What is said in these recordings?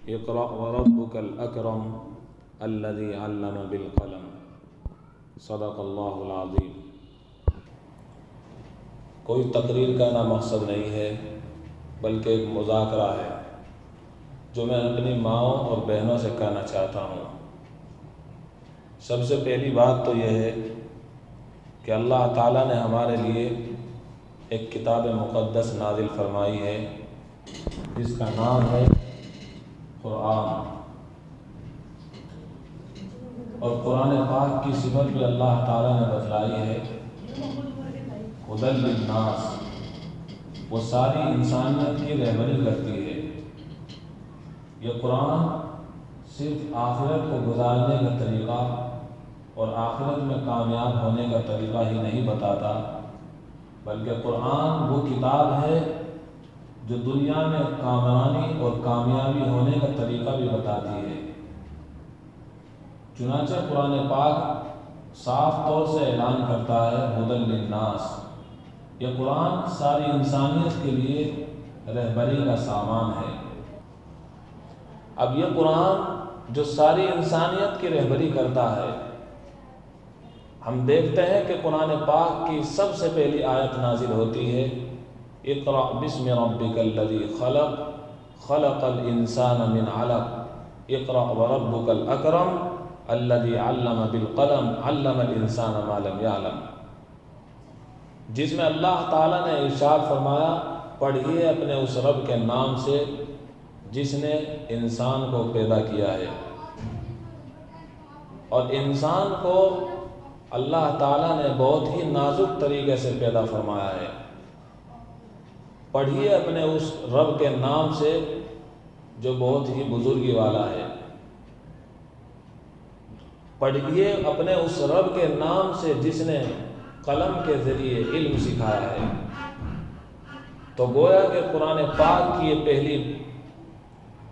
اقرأ وربک الاکرم الذی علم بالقلم صدق اللہ العظیم۔ کوئی تقریر کا نہ مقصد نہیں ہے بلکہ ایک مذاکرہ ہے جو میں اپنی ماؤں اور بہنوں سے کہنا چاہتا ہوں۔ سب سے پہلی بات تو یہ ہے کہ اللہ تعالیٰ نے ہمارے لیے ایک کتاب مقدس نازل فرمائی ہے جس کا نام ہے قرآن، اور قرآن پاک کی صفت بھی اللہ تعالیٰ نے بتلائی ہے ہدی للناس، وہ ساری انسانیت کی رہبری کرتی ہے۔ یہ قرآن صرف آخرت کو گزارنے کا طریقہ اور آخرت میں کامیاب ہونے کا طریقہ ہی نہیں بتاتا، بلکہ قرآن وہ کتاب ہے جو دنیا میں کامرانی اور کامیابی ہونے کا طریقہ بھی بتاتی ہے۔ چنانچہ قرآن پاک صاف طور سے اعلان کرتا ہے ہدی للناس، یہ قرآن ساری انسانیت کے لیے رہبری کا سامان ہے۔ اب یہ قرآن جو ساری انسانیت کی رہبری کرتا ہے، ہم دیکھتے ہیں کہ قرآن پاک کی سب سے پہلی آیت نازل ہوتی ہے اقرأ بسم ربک الذی خلق خلق الانسان من علق اقرأ وربک الاکرم الذی علم بالقلم علم الانسان ما لم یعلم، جس میں اللہ تعالیٰ نے ارشاد فرمایا پڑھیے اپنے اس رب کے نام سے جس نے انسان کو پیدا کیا ہے۔ اور انسان کو اللہ تعالیٰ نے بہت ہی نازک طریقے سے پیدا فرمایا ہے۔ پڑھیے اپنے اس رب کے نام سے جو بہت ہی بزرگی والا ہے، پڑھیے اپنے اس رب کے نام سے جس نے قلم کے ذریعے علم سکھایا ہے۔ تو گویا کہ قرآن پاک کی یہ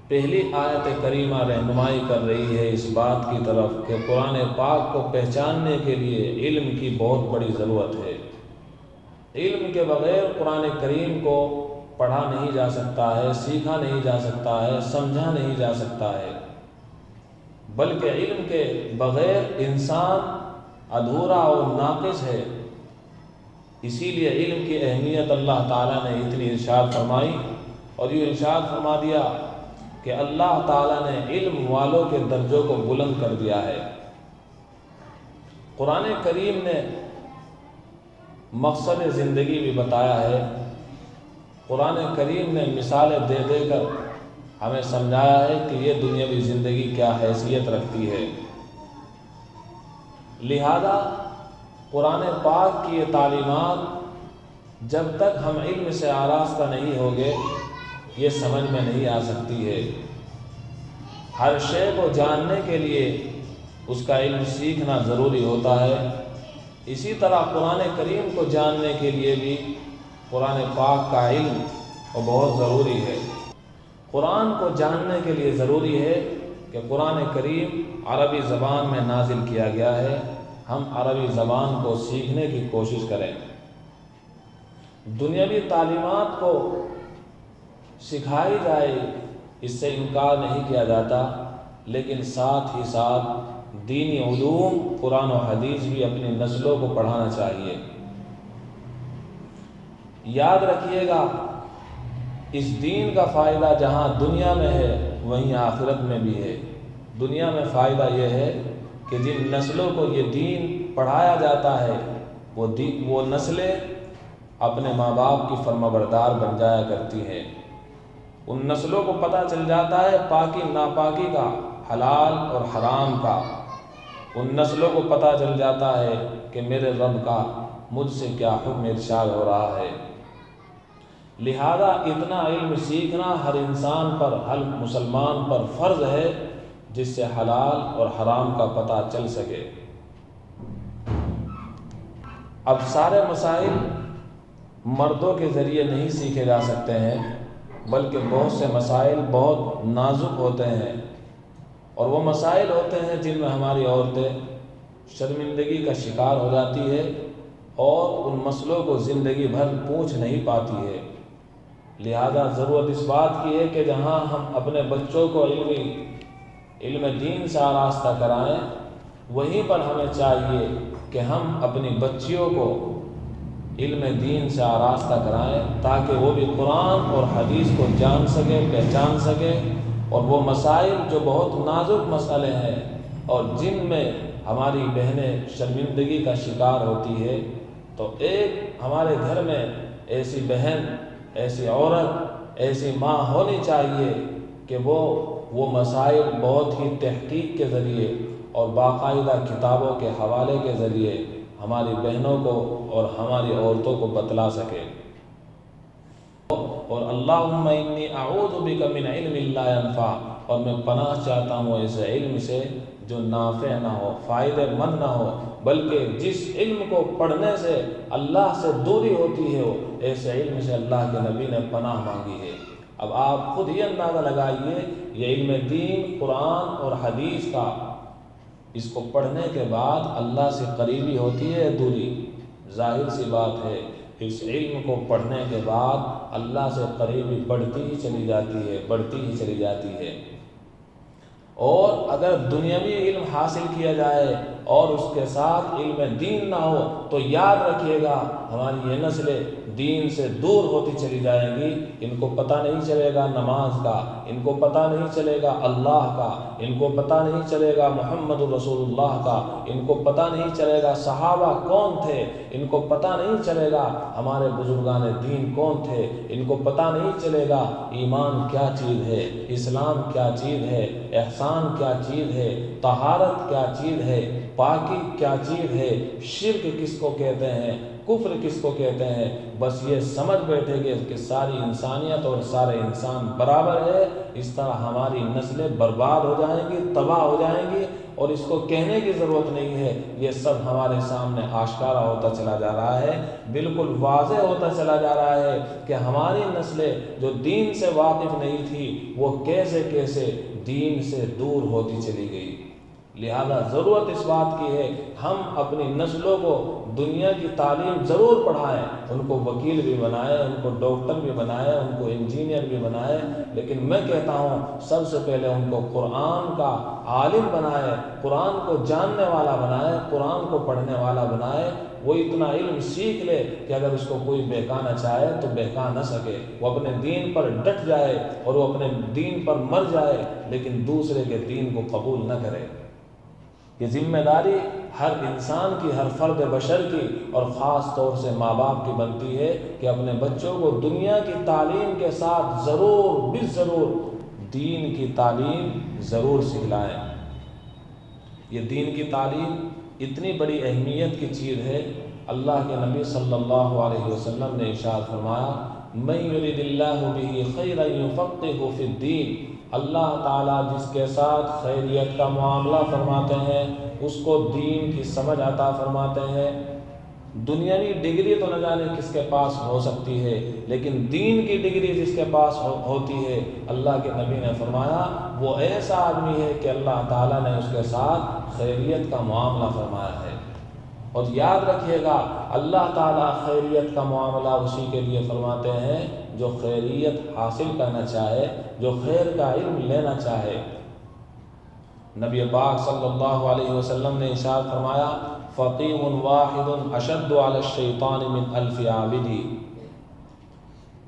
پہلی آیت کریمہ رہنمائی کر رہی ہے اس بات کی طرف کہ قرآن پاک کو پہچاننے کے لیے علم کی بہت بڑی ضرورت ہے۔ علم کے بغیر قرآن کریم کو پڑھا نہیں جا سکتا ہے، سیکھا نہیں جا سکتا ہے، سمجھا نہیں جا سکتا ہے، بلکہ علم کے بغیر انسان ادھورا اور ناقص ہے۔ اسی لیے علم کی اہمیت اللہ تعالیٰ نے اتنی ارشاد فرمائی، اور یہ ارشاد فرما دیا کہ اللہ تعالیٰ نے علم والوں کے درجوں کو بلند کر دیا ہے۔ قرآن کریم نے مقصد زندگی بھی بتایا ہے۔ قرآن کریم نے مثالیں دے دے کر ہمیں سمجھایا ہے کہ یہ دنیاوی زندگی کیا حیثیت رکھتی ہے۔ لہذا قرآن پاک کی یہ تعلیمات جب تک ہم علم سے آراستہ نہیں ہوگے یہ سمجھ میں نہیں آ سکتی ہے۔ ہر شے کو جاننے کے لیے اس کا علم سیکھنا ضروری ہوتا ہے، اسی طرح قرآن کریم کو جاننے کے لیے بھی قرآن پاک کا علم بہت ضروری ہے۔ قرآن کو جاننے کے لیے ضروری ہے کہ قرآن کریم عربی زبان میں نازل کیا گیا ہے، ہم عربی زبان کو سیکھنے کی کوشش کریں۔ دنیاوی تعلیمات کو سکھائی جائے اس سے انکار نہیں کیا جاتا، لیکن ساتھ ہی ساتھ دینی علوم قرآن و حدیث بھی اپنی نسلوں کو پڑھانا چاہیے۔ یاد رکھیے گا اس دین کا فائدہ جہاں دنیا میں ہے وہیں آخرت میں بھی ہے۔ دنیا میں فائدہ یہ ہے کہ جن نسلوں کو یہ دین پڑھایا جاتا ہے وہ نسلیں اپنے ماں باپ کی فرمانبردار بن جایا کرتی ہیں۔ ان نسلوں کو پتہ چل جاتا ہے پاکی ناپاکی کا، حلال اور حرام کا۔ ان نسلوں کو پتہ چل جاتا ہے کہ میرے رب کا مجھ سے کیا حکم ارشاد ہو رہا ہے۔ لہذا اتنا علم سیکھنا ہر انسان پر، ہر مسلمان پر فرض ہے جس سے حلال اور حرام کا پتہ چل سکے۔ اب سارے مسائل مردوں کے ذریعے نہیں سیکھے جا سکتے ہیں، بلکہ بہت سے مسائل بہت نازک ہوتے ہیں، اور وہ مسائل ہوتے ہیں جن میں ہماری عورتیں شرمندگی کا شکار ہو جاتی ہے اور ان مسئلوں کو زندگی بھر پوچھ نہیں پاتی ہے۔ لہذا ضرورت اس بات کی ہے کہ جہاں ہم اپنے بچوں کو علم دین سے آراستہ کرائیں، وہیں پر ہمیں چاہیے کہ ہم اپنی بچیوں کو علم دین سے آراستہ کرائیں تاکہ وہ بھی قرآن اور حدیث کو جان سکے، پہچان سکے، اور وہ مسائل جو بہت نازک مسئلے ہیں اور جن میں ہماری بہنیں شرمندگی کا شکار ہوتی ہے، تو ایک ہمارے گھر میں ایسی بہن، ایسی عورت، ایسی ماں ہونی چاہیے کہ وہ مسائل بہت ہی تحقیق کے ذریعے اور باقاعدہ کتابوں کے حوالے کے ذریعے ہماری بہنوں کو اور ہماری عورتوں کو بتلا سکے۔ اور اللہم انی اعوذ بک من علم لا ینفع، اور میں پناہ چاہتا ہوں ایسے علم سے جو نافع نہ ہو، فائدہ مند نہ ہو، بلکہ جس علم کو پڑھنے سے اللہ سے دوری ہوتی ہے، ایسے علم سے اللہ کے نبی نے پناہ مانگی ہے۔ اب آپ خود ہی اندازہ لگائیے، یہ علم دین، قرآن اور حدیث کا، اس کو پڑھنے کے بعد اللہ سے قریبی ہوتی ہے دوری؟ ظاہر سی بات ہے، اس علم کو پڑھنے کے بعد اللہ سے قریبی بڑھتی ہی چلی جاتی ہے، بڑھتی ہی چلی جاتی ہے۔ اور اگر دنیاوی علم حاصل کیا جائے اور اس کے ساتھ علم دین نہ ہو تو یاد رکھیے گا ہماری یہ نسلیں دین سے دور ہوتی چلی جائیں گی۔ ان کو پتہ نہیں چلے گا نماز کا، ان کو پتہ نہیں چلے گا اللہ کا، ان کو پتہ نہیں چلے گا محمد رسول اللہ کا، ان کو پتہ نہیں چلے گا صحابہ کون تھے، ان کو پتہ نہیں چلے گا ہمارے بزرگان دین کون تھے، ان کو پتہ نہیں چلے گا ایمان کیا چیز ہے، اسلام کیا چیز ہے، احسان کیا چیز ہے، طہارت کیا چیز ہے، پاکی کیا چیز ہے، شرک کس کو کہتے ہیں، کفر کس کو کہتے ہیں۔ بس یہ سمجھ بیٹھے گے کہ ساری انسانیت اور سارے انسان برابر ہے، اس طرح ہماری نسلیں برباد ہو جائیں گی، تباہ ہو جائیں گی، اور اس کو کہنے کی ضرورت نہیں ہے، یہ سب ہمارے سامنے آشکارا ہوتا چلا جا رہا ہے، بالکل واضح ہوتا چلا جا رہا ہے کہ ہماری نسلیں جو دین سے واقف نہیں تھی وہ کیسے کیسے دین سے دور ہوتی چلی گئی۔ لہذا ضرورت اس بات کی ہے ہم اپنی نسلوں کو دنیا کی تعلیم ضرور پڑھائیں، ان کو وکیل بھی بنائیں، ان کو ڈاکٹر بھی بنائیں، ان کو انجینئر بھی بنائیں، لیکن میں کہتا ہوں سب سے پہلے ان کو قرآن کا عالم بنائیں، قرآن کو جاننے والا بنائیں، قرآن کو پڑھنے والا بنائیں۔ وہ اتنا علم سیکھ لے کہ اگر اس کو کوئی بہکانا چاہے تو بہکا نہ سکے، وہ اپنے دین پر ڈٹ جائے اور وہ اپنے دین پر مر جائے، لیکن دوسرے کے دین کو قبول نہ کرے۔ یہ ذمہ داری ہر انسان کی، ہر فرد بشر کی، اور خاص طور سے ماں باپ کی بنتی ہے کہ اپنے بچوں کو دنیا کی تعلیم کے ساتھ ضرور بالضرور دین کی تعلیم ضرور سکھلائیں۔ یہ دین کی تعلیم اتنی بڑی اہمیت کی چیز ہے، اللہ کے نبی صلی اللہ علیہ وسلم نے ارشاد فرمایا، من یرد اللہ بہ خیرا یفقہہ فی الدین، اللہ تعالیٰ جس کے ساتھ خیریت کا معاملہ فرماتے ہیں اس کو دین کی سمجھ عطا فرماتے ہیں۔ دنیاوی ڈگری تو نہ جانے کس کے پاس ہو سکتی ہے، لیکن دین کی ڈگری جس کے پاس ہوتی ہے، اللہ کے نبی نے فرمایا وہ ایسا آدمی ہے کہ اللہ تعالیٰ نے اس کے ساتھ خیریت کا معاملہ فرمایا ہے۔ اور یاد رکھیے گا اللہ تعالیٰ خیریت کا معاملہ اسی کے لیے فرماتے ہیں جو خیریت حاصل کرنا چاہے، جو خیر کا علم لینا چاہے۔ نبی پاک صلی اللہ علیہ وسلم نے ارشاد فرمایا، فقیہ واحد اشد علی الشیطان من الف عابد،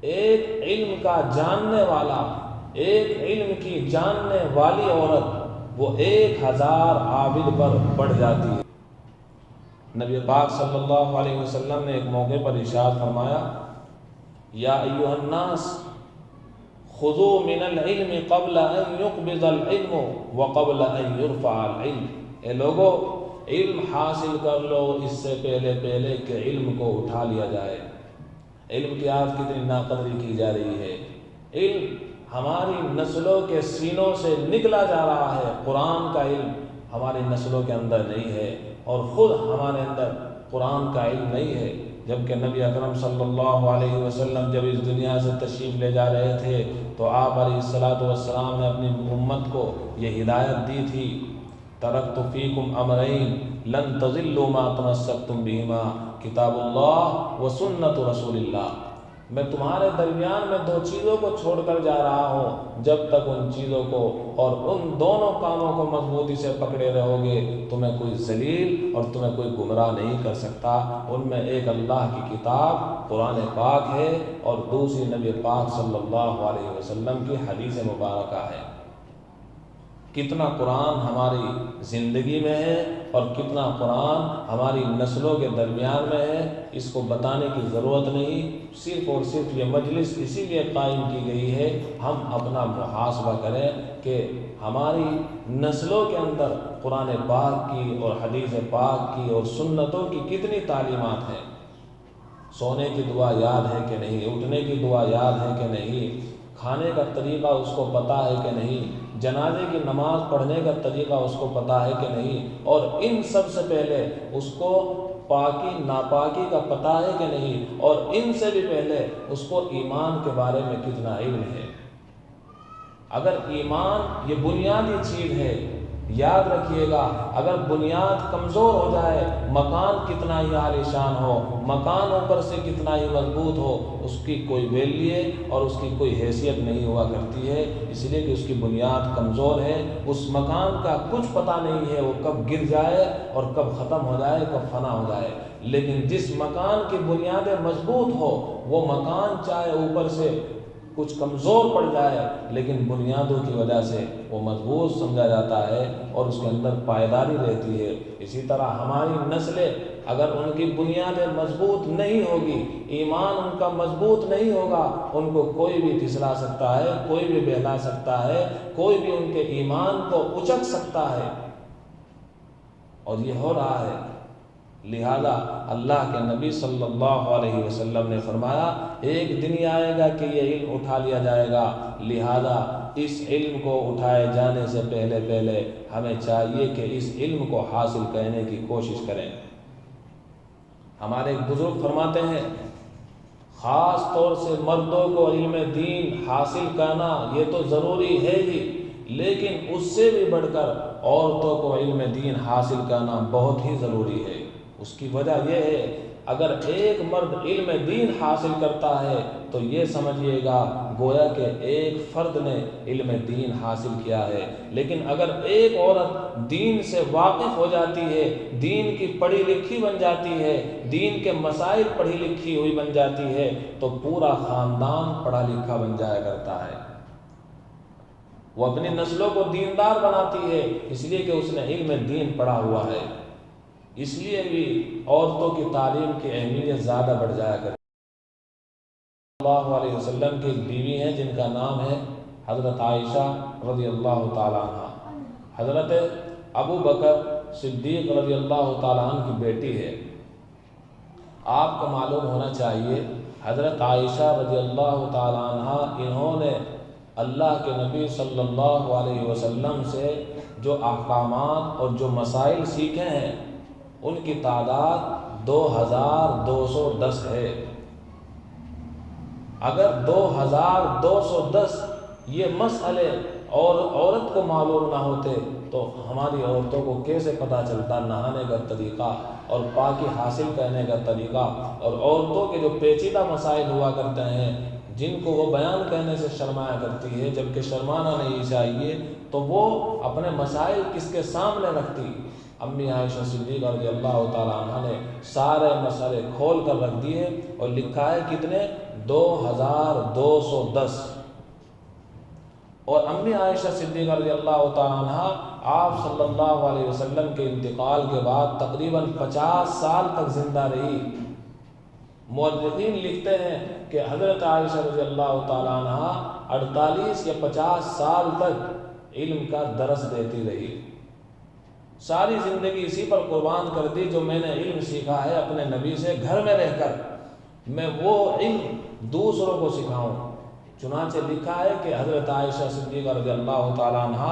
ایک علم کا جاننے والا، ایک علم کی جاننے والی عورت وہ 1000 عابد پر بڑھ جاتی ہے۔ نبی پاک صلی اللہ علیہ وسلم نے ایک موقع پر ارشاد فرمایا، یا ایھا الناس خذوا من العلم قبل ان يقبض العلم وقبل ان يرفع العلم، اے لوگو علم حاصل کر لو اس سے پہلے کہ علم کو اٹھا لیا جائے۔ علم کی آج کتنی ناقدری کی جا رہی ہے۔ علم ہماری نسلوں کے سینوں سے نکلا جا رہا ہے، قرآن کا علم ہماری نسلوں کے اندر نہیں ہے، اور خود ہمارے اندر قرآن کا علم نہیں ہے۔ جبکہ نبی اکرم صلی اللہ علیہ وسلم جب اس دنیا سے تشریف لے جا رہے تھے تو آپ علیہ الصلوۃ والسلام نے اپنی امت کو یہ ہدایت دی تھی، ترکت فیکم امرین لن تضلوا ما تمسکتم بہما کتاب اللہ و سنت رسول اللہ، میں تمہارے درمیان میں 2 چیزوں کو چھوڑ کر جا رہا ہوں، جب تک ان چیزوں کو اور ان دونوں کاموں کو مضبوطی سے پکڑے رہو گے تمہیں کوئی ذلیل اور تمہیں کوئی گمراہ نہیں کر سکتا۔ ان میں ایک اللہ کی کتاب قرآن پاک ہے اور دوسری نبی پاک صلی اللہ علیہ وسلم کی حدیث مبارکہ ہے۔ کتنا قرآن ہماری زندگی میں ہے اور کتنا قرآن ہماری نسلوں کے درمیان میں ہے، اس کو بتانے کی ضرورت نہیں۔ صرف اور صرف یہ مجلس اسی لیے قائم کی گئی ہے ہم اپنا محاسبہ کریں کہ ہماری نسلوں کے اندر قرآن پاک کی اور حدیث پاک کی اور سنتوں کی کتنی تعلیمات ہیں۔ سونے کی دعا یاد ہے کہ نہیں، اٹھنے کی دعا یاد ہے کہ نہیں، کھانے کا طریقہ اس کو پتہ ہے کہ نہیں، جنازے کی نماز پڑھنے کا طریقہ اس کو پتہ ہے کہ نہیں، اور ان سب سے پہلے اس کو پاکی ناپاکی کا پتہ ہے کہ نہیں، اور ان سے بھی پہلے اس کو ایمان کے بارے میں کتنا علم ہے۔ اگر ایمان یہ بنیادی چیز ہے، یاد رکھیے گا، اگر بنیاد کمزور ہو جائے، مکان کتنا ہی عالی شان ہو، مکان اوپر سے کتنا ہی مضبوط ہو، اس کی کوئی ویلیو اور اس کی کوئی حیثیت نہیں ہوا کرتی ہے، اس لیے کہ اس کی بنیاد کمزور ہے۔ اس مکان کا کچھ پتہ نہیں ہے وہ کب گر جائے اور کب ختم ہو جائے، کب فنا ہو جائے، لیکن جس مکان کی بنیادیں مضبوط ہو وہ مکان چاہے اوپر سے کچھ کمزور پڑ جائے لیکن بنیادوں کی وجہ سے وہ مضبوط سمجھا جاتا ہے اور اس کے اندر پائیداری رہتی ہے۔ اسی طرح ہماری نسلیں اگر ان کی بنیادیں مضبوط نہیں ہوگی، ایمان ان کا مضبوط نہیں ہوگا، ان کو کوئی بھی پھسلا سکتا ہے، کوئی بھی بہلا سکتا ہے، کوئی بھی ان کے ایمان کو اچک سکتا ہے، اور یہ ہو رہا ہے۔ لہذا اللہ کے نبی صلی اللہ علیہ وسلم نے فرمایا ایک دن یہ آئے گا کہ یہ علم اٹھا لیا جائے گا، لہذا اس علم کو اٹھائے جانے سے پہلے ہمیں چاہیے کہ اس علم کو حاصل کرنے کی کوشش کریں۔ ہمارے بزرگ فرماتے ہیں خاص طور سے مردوں کو علم دین حاصل کرنا یہ تو ضروری ہے ہی، لیکن اس سے بھی بڑھ کر عورتوں کو علم دین حاصل کرنا بہت ہی ضروری ہے۔ اس کی وجہ یہ ہے اگر ایک مرد علم دین حاصل کرتا ہے تو یہ سمجھیے گا گویا کہ ایک فرد نے علم دین حاصل کیا ہے، لیکن اگر ایک عورت دین سے واقف ہو جاتی ہے، دین کی پڑھی لکھی بن جاتی ہے، دین کے مسائل پڑھی لکھی ہوئی بن جاتی ہے تو پورا خاندان پڑھا لکھا بن جایا کرتا ہے۔ وہ اپنی نسلوں کو دیندار بناتی ہے اس لیے کہ اس نے علم دین پڑھا ہوا ہے۔ اس لیے بھی عورتوں کی تعلیم کی اہمیت زیادہ بڑھ جایا کرتی ہے۔ صلی اللہ علیہ وسلم کی ایک بیوی ہیں جن کا نام ہے حضرت عائشہ رضی اللہ تعالیٰ عنہ، حضرت ابو بکر صدیق رضی اللہ تعالیٰ عنہ کی بیٹی ہے۔ آپ کو معلوم ہونا چاہیے حضرت عائشہ رضی اللہ تعالیٰ عنہ انہوں نے اللہ کے نبی صلی اللہ علیہ وسلم سے جو احکامات اور جو مسائل سیکھے ہیں ان کی تعداد 2210 ہے۔ اگر 2210 یہ مسئلے اور عورت کو معلوم نہ ہوتے تو ہماری عورتوں کو کیسے پتہ چلتا نہانے کا طریقہ اور پاکی حاصل کرنے کا طریقہ، اور عورتوں کے جو پیچیدہ مسائل ہوا کرتے ہیں جن کو وہ بیان کرنے سے شرمایا کرتی ہے جبکہ شرمانا نہیں چاہیے، تو وہ اپنے مسائل کس کے سامنے رکھتی۔ امی عائشہ صدیقہ رضی اللہ تعالیٰ عنہ نے سارے مسئلے کھول کر رکھ دیے اور لکھا ہے کتنے 2210۔ اور امی عائشہ صدیقہ رضی اللہ تعالیٰ عنہ آپ صلی اللہ علیہ وسلم کے انتقال کے بعد تقریباً 50 سال تک زندہ رہی۔ مورخین لکھتے ہیں کہ حضرت عائشہ رضی اللہ تعالیٰ عنہ 48 یا 50 سال تک علم کا درس دیتی رہی۔ ساری زندگی اسی پر قربان کر دی جو میں نے علم سیکھا ہے اپنے نبی سے گھر میں رہ کر میں وہ علم دوسروں کو سکھاؤں۔ چنانچہ لکھا ہے کہ حضرت عائشہ صدیقہ رضی اللہ تعالیٰ عنہ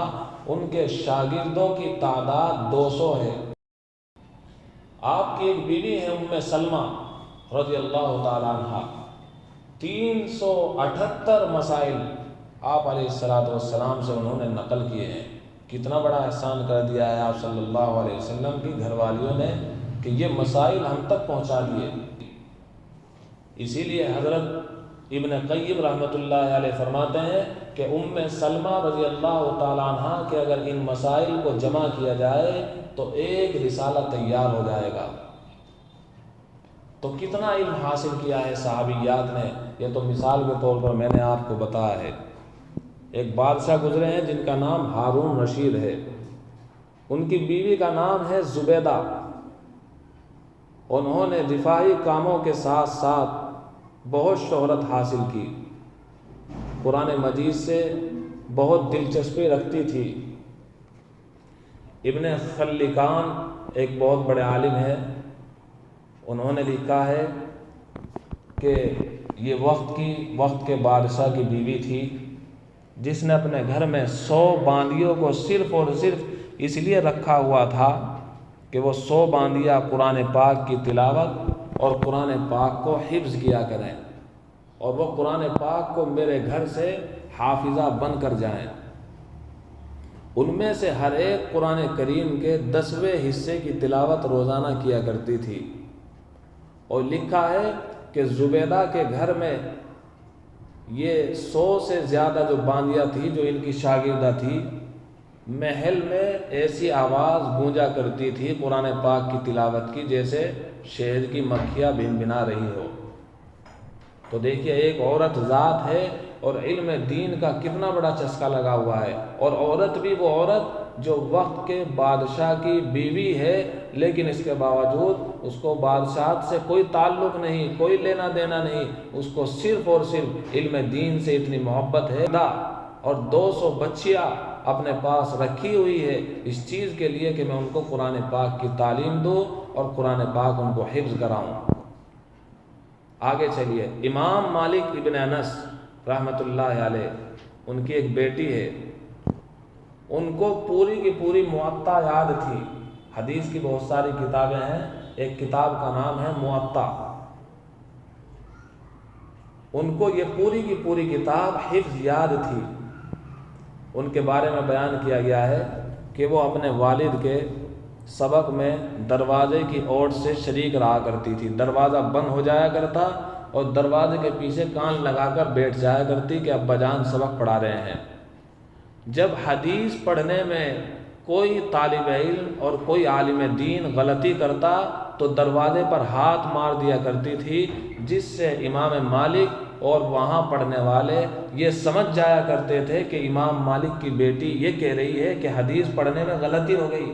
ان کے شاگردوں کی تعداد 200 ہے۔ آپ کی ایک بیوی ہے ام سلمہ رضی اللہ تعالیٰ عنہ، 378 مسائل آپ علیہ السلام سے انہوں نے نقل کیے ہیں۔ کتنا بڑا احسان کر دیا ہے آپ صلی اللہ علیہ وسلم کی گھر والیوں نے کہ یہ مسائل ہم تک پہنچا دیے۔ اسی لیے حضرت ابن قیم رحمۃ اللہ علیہ فرماتے ہیں کہ ام سلمہ رضی اللہ تعالیٰ عنہ کہ اگر ان مسائل کو جمع کیا جائے تو ایک رسالہ تیار ہو جائے گا۔ تو کتنا علم حاصل کیا ہے صحابیات نے، یہ تو مثال کے طور پر میں نے آپ کو بتایا ہے۔ ایک بادشاہ گزرے ہیں جن کا نام ہارون رشید ہے، ان کی بیوی کا نام ہے زبیدہ۔ انہوں نے دفاعی کاموں کے ساتھ ساتھ بہت شہرت حاصل کی، قرآن مجید سے بہت دلچسپی رکھتی تھی۔ ابن خلکان ایک بہت بڑے عالم ہے، انہوں نے لکھا ہے کہ یہ وقت کے بادشاہ کی بیوی تھی جس نے اپنے گھر میں 100 باندیوں کو صرف اور صرف اس لیے رکھا ہوا تھا کہ وہ 100 باندیاں قرآن پاک کی تلاوت اور قرآن پاک کو حفظ کیا کریں، اور وہ قرآن پاک کو میرے گھر سے حافظہ بن کر جائیں۔ ان میں سے ہر ایک قرآن کریم کے 10ویں حصے کی تلاوت روزانہ کیا کرتی تھی۔ اور لکھا ہے کہ زبیدہ کے گھر میں یہ 100 سے زیادہ جو باندیاں تھی جو ان کی شاگردہ تھی، محل میں ایسی آواز گونجا کرتی تھی قرآن پاک کی تلاوت کی جیسے شہد کی مکھیاں بن بنا رہی ہو۔ تو دیکھیے ایک عورت ذات ہے اور علم دین کا کتنا بڑا چسکا لگا ہوا ہے، اور عورت بھی وہ عورت جو وقت کے بادشاہ کی بیوی ہے، لیکن اس کے باوجود اس کو بادشاہت سے کوئی تعلق نہیں، کوئی لینا دینا نہیں، اس کو صرف اور صرف علم دین سے اتنی محبت ہے، اور 200 بچیاں اپنے پاس رکھی ہوئی ہے اس چیز کے لیے کہ میں ان کو قرآن پاک کی تعلیم دوں اور قرآن پاک ان کو حفظ کراؤں۔ آگے چلیے، امام مالک ابن انس رحمۃ اللہ علیہ، ان کی ایک بیٹی ہے، ان کو پوری کی پوری موطا یاد تھی۔ حدیث کی بہت ساری کتابیں ہیں، ایک کتاب کا نام ہے موطا، ان کو یہ پوری کی پوری کتاب حفظ یاد تھی۔ ان کے بارے میں بیان کیا گیا ہے کہ وہ اپنے والد کے سبق میں دروازے کی اوٹ سے شریک رہا کرتی تھی، دروازہ بند ہو جایا کرتا اور دروازے کے پیچھے کان لگا کر بیٹھ جایا کرتی کہ ابا جان سبق پڑھا رہے ہیں۔ جب حدیث پڑھنے میں کوئی طالب علم اور کوئی عالم دین غلطی کرتا تو دروازے پر ہاتھ مار دیا کرتی تھی، جس سے امام مالک اور وہاں پڑھنے والے یہ سمجھ جایا کرتے تھے کہ امام مالک کی بیٹی یہ کہہ رہی ہے کہ حدیث پڑھنے میں غلطی ہو گئی۔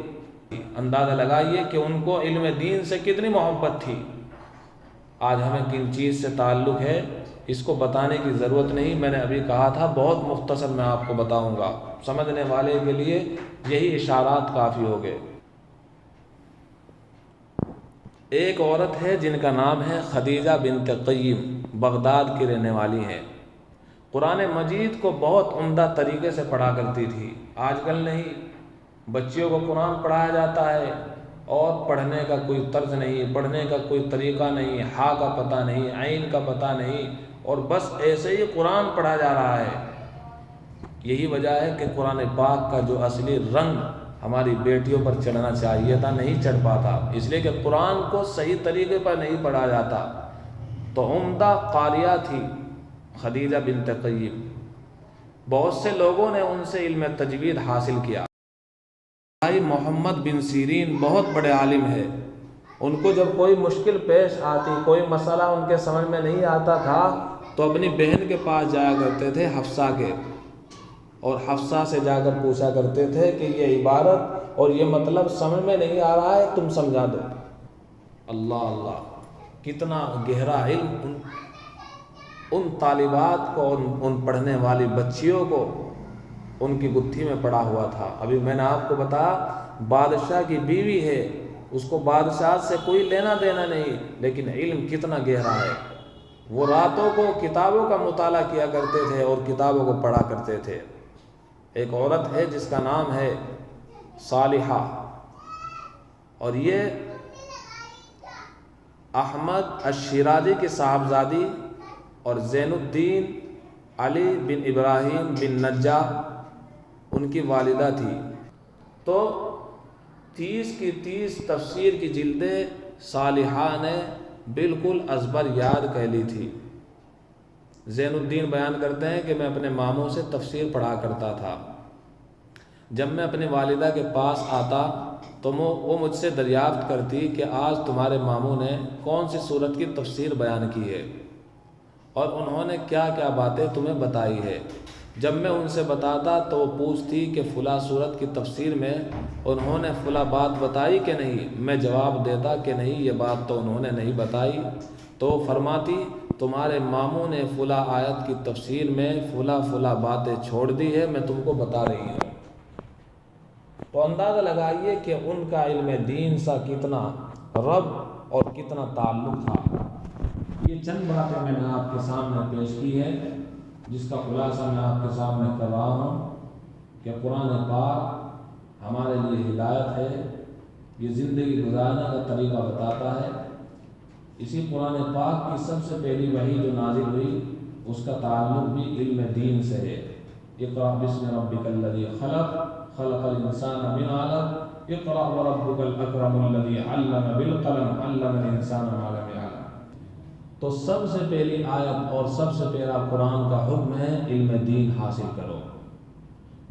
اندازہ لگائیے کہ ان کو علم دین سے کتنی محبت تھی۔ آج ہمیں کن چیز سے تعلق ہے اس کو بتانے کی ضرورت نہیں، میں نے ابھی کہا تھا بہت مختصر میں آپ کو بتاؤں گا، سمجھنے والے کے لیے یہی اشارات کافی ہو گئے۔ ایک عورت ہے جن کا نام ہے خدیجہ بنت قیم، بغداد کی رہنے والی ہیں، قرآن مجید کو بہت عمدہ طریقے سے پڑھا کرتی تھی۔ آج کل نہیں، بچیوں کو قرآن پڑھایا جاتا ہے اور پڑھنے کا کوئی طرز نہیں، پڑھنے کا کوئی طریقہ نہیں، ہا کا پتہ نہیں، عین کا پتہ نہیں، اور بس ایسے ہی قرآن پڑھا جا رہا ہے۔ یہی وجہ ہے کہ قرآن پاک کا جو اصلی رنگ ہماری بیٹیوں پر چڑھنا چاہیے تھا نہیں چڑھ پاتا، اس لیے کہ قرآن کو صحیح طریقے پر نہیں پڑھا جاتا۔ تو عمدہ قاریہ تھی خدیجہ بنت قیم، بہت سے لوگوں نے ان سے علم تجوید حاصل کیا۔ بھائی محمد بن سیرین بہت بڑے عالم ہے، ان کو جب کوئی مشکل پیش آتی، کوئی مسئلہ ان کے سمجھ میں نہیں آتا تھا تو اپنی بہن کے پاس جایا کرتے تھے حفصہ کے، اور حفصہ سے جا کر پوچھا کرتے تھے کہ یہ عبارت اور یہ مطلب سمجھ میں نہیں آ رہا ہے، تم سمجھا دو۔ اللہ اللہ، کتنا گہرا علم ان طالبات کو، ان پڑھنے والی بچیوں کو ان کی گتھی میں پڑا ہوا تھا۔ ابھی میں نے آپ کو بتایا بادشاہ کی بیوی ہے، اس کو بادشاہ سے کوئی لینا دینا نہیں، لیکن علم کتنا گہرا ہے۔ وہ راتوں کو کتابوں کا مطالعہ کیا کرتے تھے اور کتابوں کو پڑھا کرتے تھے۔ ایک عورت ہے جس کا نام ہے صالحہ، اور یہ احمد الشیرازی کی صاحبزادی اور زین الدین علی بن ابراہیم بن نجار ان کی والدہ تھی۔ تو 30 کی 30 تفسیر کی جلدیں صالحہ نے بالکل ازبر یاد کر لی تھی۔ زین الدین بیان کرتے ہیں کہ میں اپنے ماموں سے تفسیر پڑھا کرتا تھا۔ جب میں اپنی والدہ کے پاس آتا تو وہ مجھ سے دریافت کرتی کہ آج تمہارے ماموں نے کون سی صورت کی تفسیر بیان کی ہے اور انہوں نے کیا کیا باتیں تمہیں بتائی ہے۔ جب میں ان سے بتاتا تو وہ پوچھتی کہ فلاں صورت کی تفسیر میں انہوں نے فلاں بات بتائی کہ نہیں۔ میں جواب دیتا کہ نہیں، یہ بات تو انہوں نے نہیں بتائی۔ تو فرماتی تمہارے ماموں نے فلاں آیت کی تفسیر میں فلاں باتیں چھوڑ دی ہے، میں تم کو بتا رہی ہوں۔ تو اندازہ لگائیے کہ ان کا علم دین سا کتنا رب اور کتنا تعلق تھا۔ یہ چند باتیں میں نے آپ کے سامنے پیش کی ہے، جس کا خلاصہ میں آپ کے سامنے کر رہا ہوں کہ قرآن پاک ہمارے لیے ہدایت ہے، یہ زندگی گزارنے کا طریقہ بتاتا ہے۔ اسی قرآن پاک کی سب سے پہلی وحی جو نازل ہوئی اس کا تعلق بھی علم دین سے ہے۔ اقرأ بسم ربک الذی خلق خلق الانسان من علق اقرأ وربک الاکرم الذی علم بالقلم علم الانسان ما لم یعلم۔ تو سب سے پہلی آیت اور سب سے پہلا قرآن کا حکم ہے علم دین حاصل کرو۔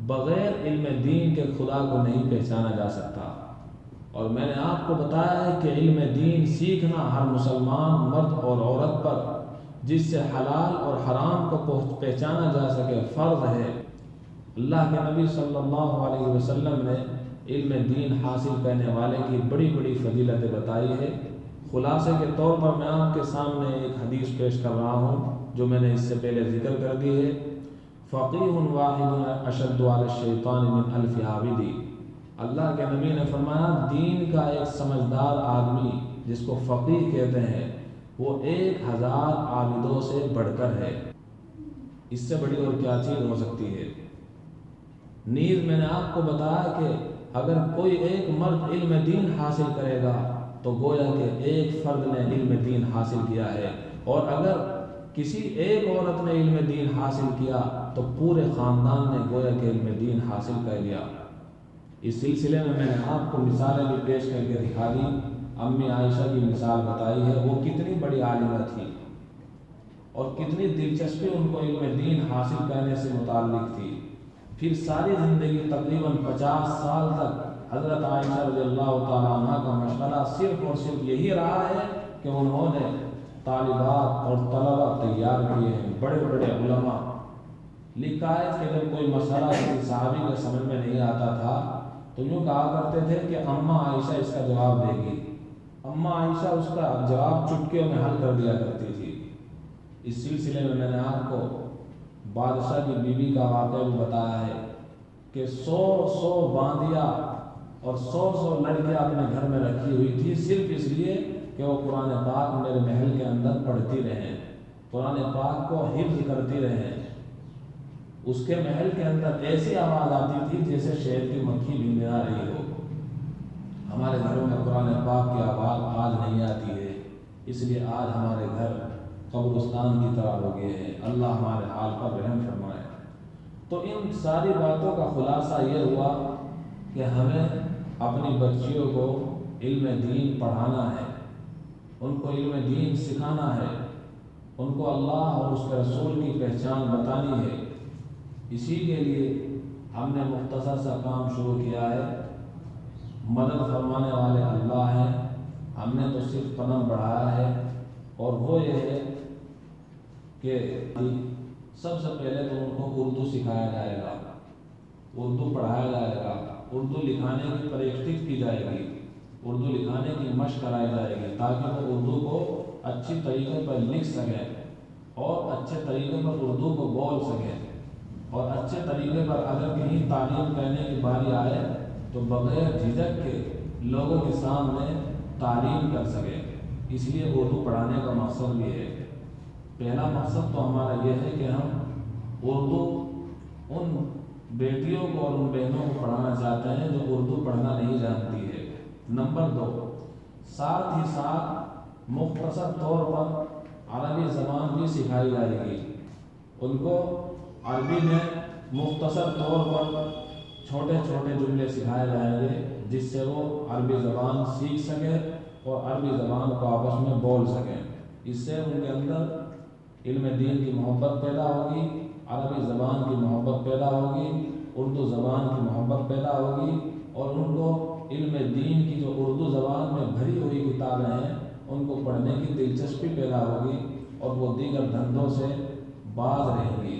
بغیر علم دین کے خدا کو نہیں پہچانا جا سکتا۔ اور میں نے آپ کو بتایا ہے کہ علم دین سیکھنا ہر مسلمان مرد اور عورت پر، جس سے حلال اور حرام کو پہچانا جا سکے، فرض ہے۔ اللہ کے نبی صلی اللہ علیہ وسلم نے علم دین حاصل کرنے والے کی بڑی بڑی فضیلتیں بتائی ہے۔ خلاصے کے طور پر میں آپ کے سامنے ایک حدیث پیش کر رہا ہوں جو میں نے اس سے پہلے ذکر کر دی ہے۔ فقیہ واحد اشد علی الشیطان من الف عابد۔ اللہ کے نبی نے فرمایا دین کا ایک سمجھدار آدمی جس کو فقیہ کہتے ہیں وہ 1000 عابدوں سے بڑھ کر ہے۔ اس سے بڑی اور کیا چیز ہو سکتی ہے۔ نیز میں نے آپ کو بتایا کہ اگر کوئی ایک مرد علم دین حاصل کرے گا تو گویا کہ ایک فرد نے علم دین حاصل کیا ہے، اور اگر کسی ایک عورت نے علم دین حاصل کیا تو پورے خاندان نے گویا کہ علم دین حاصل کر لیا۔ اس سلسلے میں نے آپ کو مثالیں بھی پیش کر کے دکھا دی۔ امی عائشہ کی مثال بتائی ہے، وہ کتنی بڑی عالمہ تھی اور کتنی دلچسپی ان کو علم دین حاصل کرنے سے متعلق تھی۔ پھر ساری زندگی تقریباً 50 سال تک حضرت عائشہ رضی اللہ تعالیٰ عنہ کا مشغلہ صرف اور صرف یہی رہا ہے کہ انہوں نے طالبات اور طلبہ تیار کیے ہیں، بڑے بڑے علماء۔ لکھا ہے کہ جب کوئی مسئلہ کسی صحابی کے سمجھ میں نہیں آتا تھا تو یوں کہا کرتے تھے کہ اماں عائشہ اس کا جواب دے گی۔ اماں عائشہ اس کا جواب چٹکیوں میں حل کر دیا کرتی تھی۔ اس سلسلے میں نے آپ کو بادشاہ کی بیوی کا واقعہ بھی بتایا ہے کہ 100 باندیاں اور 100 لڑکیاں اپنے گھر میں رکھی ہوئی تھی، صرف اس لیے کہ وہ قرآن پاک میرے محل کے اندر پڑھتی رہیں، قرآن پاک کو حفظ کرتی رہیں۔ اس کے محل کے اندر ایسی آواز آتی تھی جیسے شہد کی مکھی بھنگا رہی ہو۔ ہمارے گھروں میں قرآن پاک کی آواز آج نہیں آتی ہے، اس لیے آج ہمارے گھر قبرستان کی طرح ہو گئے ہیں۔ اللہ ہمارے حال پر رحم فرمائے۔ تو ان ساری باتوں کا خلاصہ یہ ہوا کہ ہمیں اپنی بچیوں کو علم دین پڑھانا ہے، ان کو علم دین سکھانا ہے، ان کو اللہ اور اس کے رسول کی پہچان بتانی ہے۔ اسی کے لیے ہم نے مختصر سا کام شروع کیا ہے۔ مدد فرمانے والے اللہ ہیں، ہم نے تو صرف قدم بڑھایا ہے، اور وہ یہ ہے کہ سب سے پہلے تو ان کو اردو سکھایا جائے گا، اردو پڑھایا جائے گا، اردو لکھانے کی پریکٹس کی جائے گی، اردو لکھانے کی مشق کرائی جائے گی تاکہ وہ اردو کو اچھی طریقے پر لکھ سکیں اور اچھے طریقے پر اردو کو بول سکیں، اور اچھے طریقے پر اگر کہیں تعلیم کرنے کی باری آئے تو بغیر جھجک کے لوگوں کے سامنے تعلیم کر سکیں۔ اس لیے اردو پڑھانے کا مقصد بھی ہے۔ پہلا مقصد تو ہمارا یہ ہے کہ ہم اردو ان بیٹیوں کو اور ان بہنوں کو پڑھانا چاہتے ہیں جو اردو پڑھنا نہیں جانتی ہے۔ نمبر 2، ساتھ ہی ساتھ مختصر طور پر عربی زبان بھی سکھائی جائے گی۔ ان کو عربی میں مختصر طور پر چھوٹے چھوٹے جملے سکھائے جائیں گے جس سے وہ عربی زبان سیکھ سکیں اور عربی زبان کو آپس میں بول سکیں۔ اس سے ان کے اندر علم دین کی محبت پیدا ہوگی، عربی زبان کی محبت پیدا ہوگی، اردو زبان کی محبت پیدا ہوگی، اور ان کو علم دین کی جو اردو زبان میں بھری ہوئی کتابیں ہیں ان کو پڑھنے کی دلچسپی پیدا ہوگی اور وہ دیگر دھندوں سے باز رہیں گی۔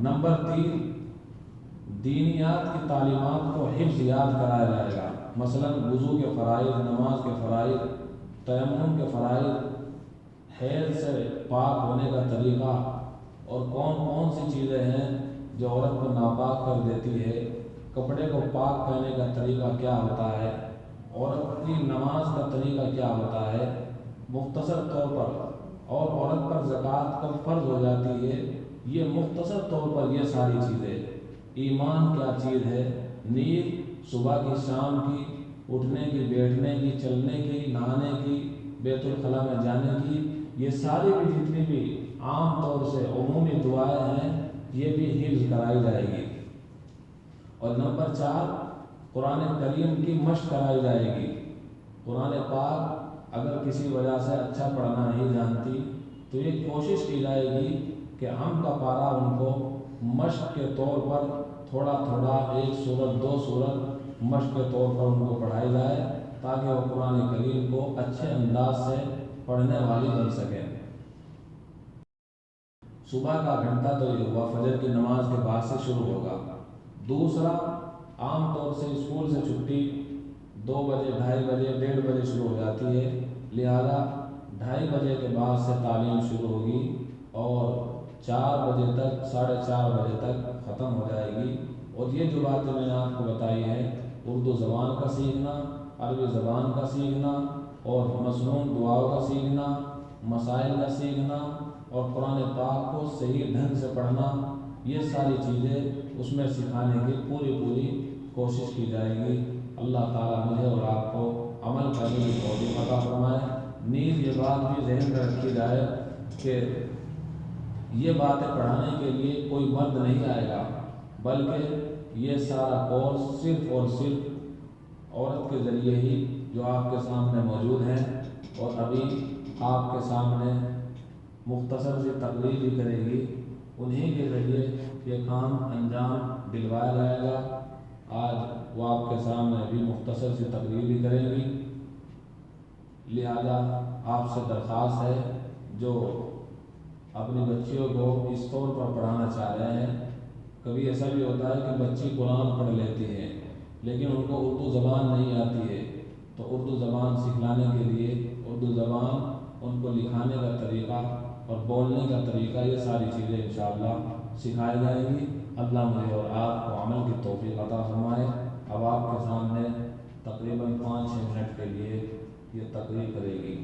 نمبر 3، دینیات کی تعلیمات کو حفظ یاد کرایا جائے گا، مثلا وضو کے فرائض، نماز کے فرائض، تیمم کے فرائض، حیض سے پاک ہونے کا طریقہ، اور کون کون سی چیزیں ہیں جو عورت کو ناپاک کر دیتی ہے، کپڑے کو پاک کرنے کا طریقہ کیا ہوتا ہے، عورت کی نماز کا طریقہ کیا ہوتا ہے مختصر طور پر، اور عورت پر زکوٰۃ کب فرض ہو جاتی ہے، یہ مختصر طور پر یہ ساری چیزیں، ایمان کیا چیز ہے، نیت صبح کی شام کی، اٹھنے کی، بیٹھنے کی، چلنے کی، نہانے کی، بیت الخلاء میں جانے کی، یہ ساری بھی جتنی بھی عام طور سے عمومی دعائیں ہیں یہ بھی حفظ کرائی جائے گی۔ اور نمبر 4، قرآن کریم کی مشق کرائی جائے گی۔ قرآن پاک اگر کسی وجہ سے اچھا پڑھنا نہیں جانتی تو یہ کوشش کی جائے گی کہ ہم کا پارا ان کو مشق کے طور پر تھوڑا تھوڑا 1 سورت 2 سورت مشق کے طور پر ان کو پڑھائی جائے تاکہ وہ قرآن کریم کو اچھے انداز سے پڑھنے والی بن سکیں۔ صبح کا گھنٹہ تو یہ ہوا، فجر کی نماز کے بعد سے شروع ہوگا۔ دوسرا، عام طور سے اسکول سے چھٹی 2 بجے، 2:30 بجے، 1:30 بجے شروع ہو جاتی ہے، لہذا 2:30 بجے کے بعد سے تعلیم شروع ہوگی اور 4 بجے تک، 4:30 بجے تک ختم ہو جائے گی۔ اور یہ جو باتیں میں نے آپ کو بتائی ہیں، اردو زبان کا سیکھنا، عربی زبان کا سیکھنا، اور مصنون دعاؤں کا سیکھنا، مسائل کا سیکھنا، اور قرآن پاک کو صحیح ڈھنگ سے پڑھنا، یہ ساری چیزیں اس میں سکھانے کی پوری کوشش کی جائے گی۔ اللہ تعالیٰ مجھے اور آپ کو عمل کرنے کی توفیق عطا فرمائے۔ نیز یہ بات بھی ذہن میں رکھی جائے کہ یہ باتیں پڑھانے کے لیے کوئی مرد نہیں آئے گا، بلکہ یہ سارا کورس صرف اور صرف عورت کے ذریعے ہی جو آپ کے سامنے موجود ہیں، اور ابھی آپ کے سامنے مختصر سی تقریر بھی کرے گی، انہیں کے ذریعے یہ کام انجام دلوایا جائے گا۔ آج وہ آپ کے سامنے بھی مختصر سی تقریر بھی کریں گی، لہذا آپ سے درخواست ہے جو اپنی بچیوں کو اس طور پر پڑھانا چاہ رہے ہیں، کبھی ایسا بھی ہوتا ہے کہ بچی قرآن پڑھ لیتی ہے لیکن ان کو اردو زبان نہیں آتی ہے، تو اردو زبان سکھلانے کے لیے اردو زبان ان کو لکھانے کا طریقہ اور بولنے کا طریقہ، یہ ساری چیزیں انشاءاللہ سکھائی جائیں گی۔ اللہ مجھے اور آپ کو عمل کی توفیق عطا فرمائے۔ اب آپ کے سامنے تقریباً 5-6 منٹ کے لیے یہ تقریر کرے گی۔